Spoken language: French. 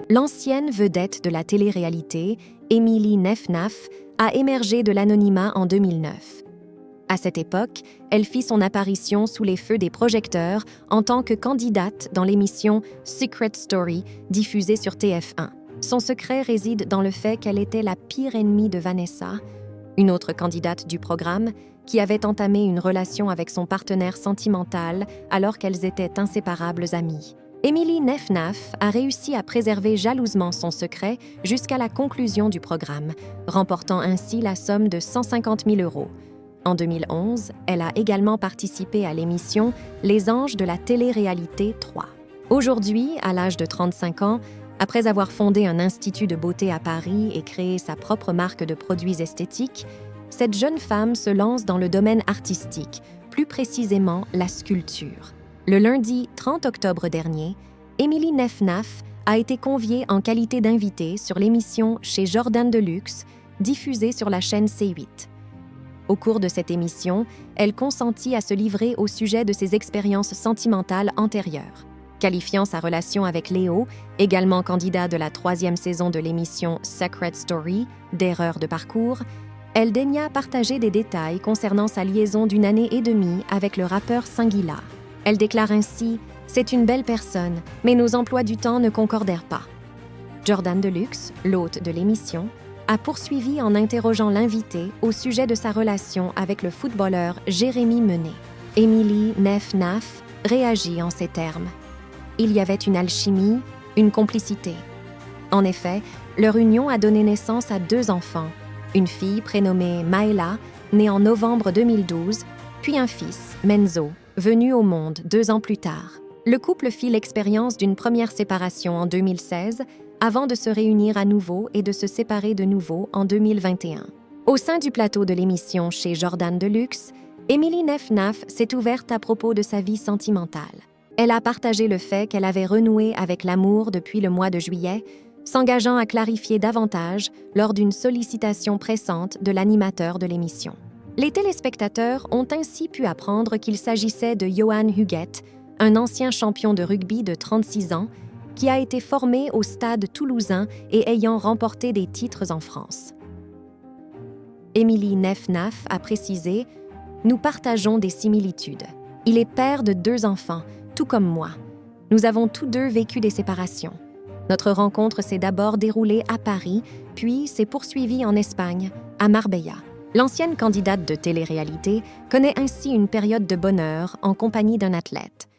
L'ancienne vedette de la télé-réalité, Émilie Nefnaf, a émergé de l'anonymat en 2009. À cette époque, elle fit son apparition sous les feux des projecteurs en tant que candidate dans l'émission Secret Story diffusée sur TF1. Son secret réside dans le fait qu'elle était la pire ennemie de Vanessa, une autre candidate du programme, qui avait entamé une relation avec son partenaire sentimental alors qu'elles étaient inséparables amies. Émilie Nefnaf a réussi à préserver jalousement son secret jusqu'à la conclusion du programme, remportant ainsi la somme de 150 000 €. En 2011, elle a également participé à l'émission Les Anges de la télé-réalité 3. Aujourd'hui, à l'âge de 35 ans, après avoir fondé un institut de beauté à Paris et créé sa propre marque de produits esthétiques, cette jeune femme se lance dans le domaine artistique, plus précisément la sculpture. Le lundi 30 octobre dernier, Émilie Nefnaf a été conviée en qualité d'invitée sur l'émission Chez Jordan Deluxe, diffusée sur la chaîne C8. Au cours de cette émission, elle consentit à se livrer au sujet de ses expériences sentimentales antérieures. Qualifiant sa relation avec Léo, également candidat de la 3e saison de l'émission Secret Story, d'erreur de parcours, elle daigna partager des détails concernant sa liaison d'1 année et demie avec le rappeur Singuila. Elle déclare ainsi « C'est une belle personne, mais nos emplois du temps ne concordèrent pas ». Jordan Deluxe, l'hôte de l'émission, a poursuivi en interrogeant l'invité au sujet de sa relation avec le footballeur Jérémy Menet. Émilie Nefnaf réagit en ces termes. Il y avait une alchimie, une complicité. En effet, leur union a donné naissance à 2 enfants, une fille prénommée Maëla, née en novembre 2012, puis un fils, Menzo, venu au monde 2 ans plus tard. Le couple fit l'expérience d'une première séparation en 2016, avant de se réunir à nouveau et de se séparer de nouveau en 2021. Au sein du plateau de l'émission Chez Jordan Deluxe, Émilie Nefnaf s'est ouverte à propos de sa vie sentimentale. Elle a partagé le fait qu'elle avait renoué avec l'amour depuis le mois de juillet, s'engageant à clarifier davantage lors d'une sollicitation pressante de l'animateur de l'émission. Les téléspectateurs ont ainsi pu apprendre qu'il s'agissait de Johan Huguette, un ancien champion de rugby de 36 ans, qui a été formé au Stade toulousain et ayant remporté des titres en France. Émilie Nefnaf a précisé « Nous partageons des similitudes. Il est père de 2 enfants, tout comme moi. Nous avons tous 2 vécu des séparations. Notre rencontre s'est d'abord déroulée à Paris, puis s'est poursuivie en Espagne, à Marbella. » L'ancienne candidate de télé-réalité connaît ainsi une période de bonheur en compagnie d'un athlète.